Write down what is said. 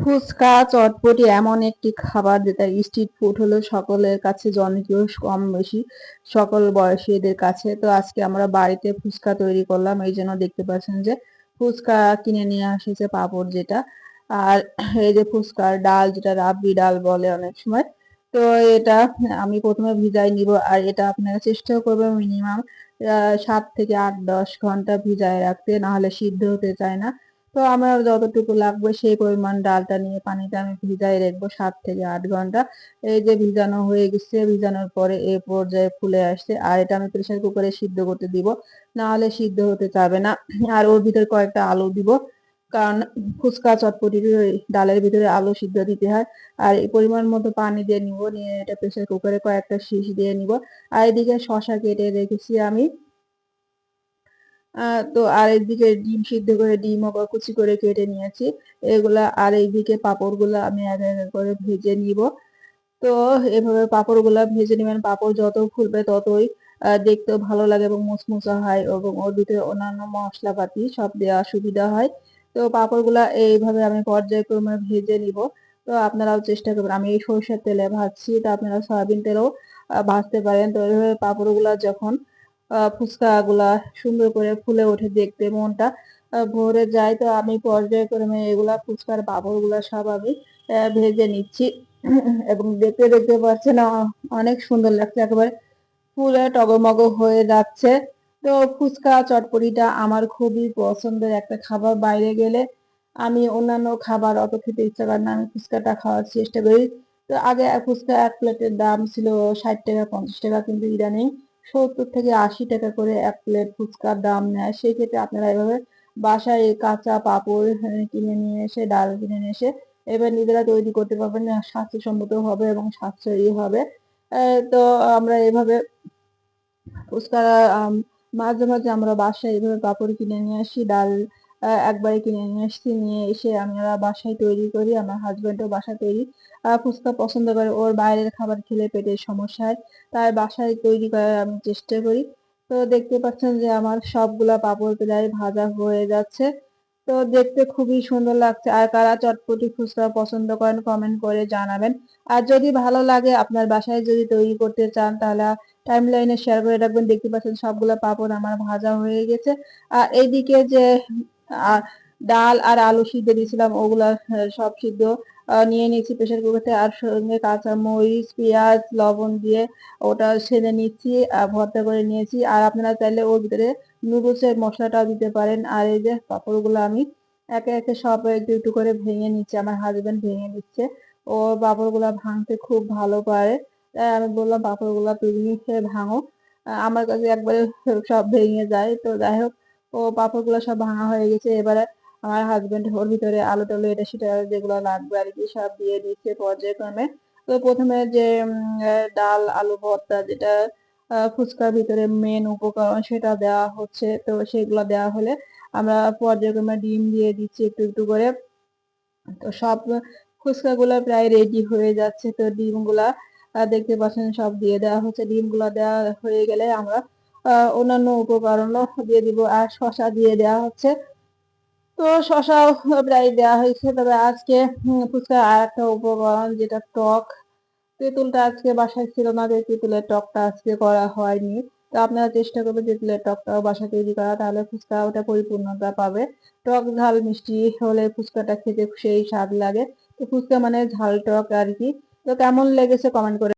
ফুচকা চটপটি এমন একটি খাবার যেটা স্ট্রিট ফুড হলো সকলের কাছে জনপ্রিয়, কম বেশি সকল বয়সীদের কাছে। তো আজকে আমরা বাড়িতে ফুচকা তৈরি করলাম, এই জন্য দেখতে পাচ্ছেন যে ফুচকা কিনে নিয়ে আসছে পাঁপড় যেটা, আর এই যে ফুচকার ডাল যেটা রাবড়ি ডাল বলে অনেক সময়। তো এটা আমি প্রথমে ভিজাই নিব, আর এটা আপনারা চেষ্টা করবেন মিনিমাম 7 থেকে 8-10 ঘন্টা ভিজায় রাখতে, না হলে সিদ্ধ হতে চায় না। তো আমার যতটুকু লাগবে সেই পরিমাণ ডালটা নিয়ে পানিটা আমি ভিজাই রাখবো 7 থেকে 8 ঘন্টা। এই যে ভিজানো হয়ে গেছে, ভিজানোর পরে এই পর্যায়ে ফুলে আসছে, আর এটা আমি প্রেসার কুকারে সিদ্ধ করতে দিব, না হলে সিদ্ধ হতে চাবে না। আর ওর ভিতরে কয়েকটা আলু দিব, কারণ ফুচকা চটপটির ওই ডালের ভিতরে আলু সিদ্ধ দিতে হয়। আর এই পরিমাণ মতো পানি দিয়ে নিব, নিয়ে এটা প্রেসার কুকারে কয়েকটা সিটি দিয়ে নিব। আর এদিকে শসা কেটে রেখেছি আমি। তো আর এইদিকে ডিম সিদ্ধ করে ডিমও কুচি করে কেটে নিয়েছি এগুলা। আর এইদিকে পাঁপড়গুলা আমি এক এক করে ভেজে নিব। তো এভাবে পাঁপড়গুলা ভেজে নিবেন, পাঁপড় যত ফুলবে ততই দেখতেও ভালো লাগে এবং মুচমুচা হয়, এবং ওর ভিতরে অন্যান্য মশলাপাতি সব দেওয়া সুবিধা হয়। তো পাঁপড়গুলা এইভাবে আমি পর্যায়ক্রমে ভেজে নিব। তো আপনারাও চেষ্টা করবেন, আমি এই সরষের তেলে ভাজছি, তো আপনারা সয়াবিন তেলেও ভাজতে পারেন। তো এইভাবে পাঁপড়গুলা যখন ফুচকা গুলা সুন্দর করে ফুলে ওঠে, দেখতে মনটা ভরে যায়। তো আমি পর্যায়ক্রমে এগুলা ফুচকার পাঁপড় গুলা সব আমি ভেজে নিচ্ছি। এবং দেখতে দেখতে পাচ্ছেন অনেক সুন্দর লাগছে, একেবারে ফুলে টগমগ হয়ে যাচ্ছে। তো ফুচকা চটপটিটা আমার খুবই পছন্দের একটা খাবার। বাইরে গেলে আমি অন্যান্য খাবার অত খেতে ইচ্ছা করে না, আমি ফুচকাটা খাওয়ার চেষ্টা করি। তো আগে ফুচকা এক প্লেটের দাম ছিল 60 টাকা 50 টাকা, কিন্তু ইদানিং 70 থেকে 80 টাকা করে এক প্লেট ফুচকার দাম নেয়। সেই ক্ষেত্রে আপনারা এভাবে বাসায় কাঁচা পাঁপড় কিনে নিয়ে এসে, ডাল কিনে নিয়ে এসে এবার নিজেরা তৈরি করতে পারবেন, স্বাস্থ্যসম্মত হবে এবং সাশ্রয়ী হবে। তো আমরা এভাবে ফুচকা মাঝে মাঝে আমরা বাসায় এভাবে পাঁপড় কিনে নিয়ে আসি, ডাল একবারে কিনে নিয়ে আসছি, নিয়ে এসে আমরা বাসায় তৈরি করি। আমার হাজবেন্ডও বাসায় তৈরি ফুচকা পছন্দ করে, ওর বাইরের খাবার খেলে পেটের সমস্যা হয়, তাই বাসায় তৈরি করার আমি চেষ্টা করি। তো দেখতে পাচ্ছেন যে আমার সবগুলা পাঁপড় প্রায় ভাজা হয়ে যাচ্ছে। তো দেখতে খুবই সুন্দর লাগছে। আর কারা চটপটি ফুচকা পছন্দ করেন কমেন্ট করে জানাবেন। আর যদি ভালো লাগে, আপনার বাসায় যদি তৈরি করতে চান, তাহলে টাইমলাইনে শেয়ার করে রাখবেন। দেখতে পাচ্ছেন সবগুলা পাঁপড় আমার ভাজা হয়ে গেছে। আর এইদিকে যে আহ, ডাল আর আলু সিদ্ধ দিয়েছিলাম, ওগুলা সব সিদ্ধ নিয়ে নিয়েছি প্রেসার কুকারে, আর সঙ্গে কাঁচা মরিচ পেঁয়াজ লবণ দিয়ে ওটা সেজে নিচ্ছি, ভর্তা করে নিয়েছি। আর আপনারা চাইলে ওর ভিতরে নুডলসের মশলাটাও দিতে পারেন। আর এই যে পাঁপড়গুলো আমি একে একে সব একটু একটু করে ভেঙে নিচ্ছি, আমার হাজবেন্ড ভেঙে দিচ্ছে। ও পাঁপড়গুলা ভাঙতে খুব ভালো পারে, তাই আমি বললাম পাঁপড়গুলা তুমি ভাঙো। আমার কাছে একবারে সব ভেঙে যায়। তো যাই হোক, ও পাঁপড়গুলো সব ভাঙা হয়ে গেছে। এবারে আমার হাজবেন্ড ওর ভিতরে আলু টালু এটা সেটা যেগুলো লাগবে আর কি সব দিয়ে দিচ্ছে পর্যায়ক্রমে। তো প্রথমে যে ডাল আলু ভর্তা, যেটা ফুচকার ভিতরে মেন উপকরণ, সেটা দেওয়া হচ্ছে। তো সেগুলো দেওয়া হলে আমরা পর্যায়ক্রমে ডিম দিয়ে দিচ্ছি একটু একটু করে। তো সব ফুচকা গুলা প্রায় রেডি হয়ে যাচ্ছে। তো ডিম গুলা দেখতে পাচ্ছেন সব দিয়ে দেওয়া হচ্ছে। ডিম গুলা দেওয়া হয়ে গেলে আমরা অন্যান্য উপকরণও দিয়ে দিব, আর শসা দিয়ে দেওয়া হচ্ছে। তো শসাও প্রায় দেওয়া হয়েছে। তবে আজকে ফুচকা আর একটা উপকরণ যেটা টক, তেঁতুলটা আজকে বাসায় ছিল না, যে তেঁতুলের টকটা আজকে করা হয়নি। তো আপনারা চেষ্টা করবেন তেঁতুলের টকটাও বাসায় তৈরি করা, তাহলে ফুচকা ওটা পরিপূর্ণতা পাবে। টক ঝাল মিষ্টি হলে ফুচকাটা খেতে সেই স্বাদ লাগে। তো ফুচকা মানে ঝাল টক আর কি। তো কেমন লেগেছে কমেন্ট করে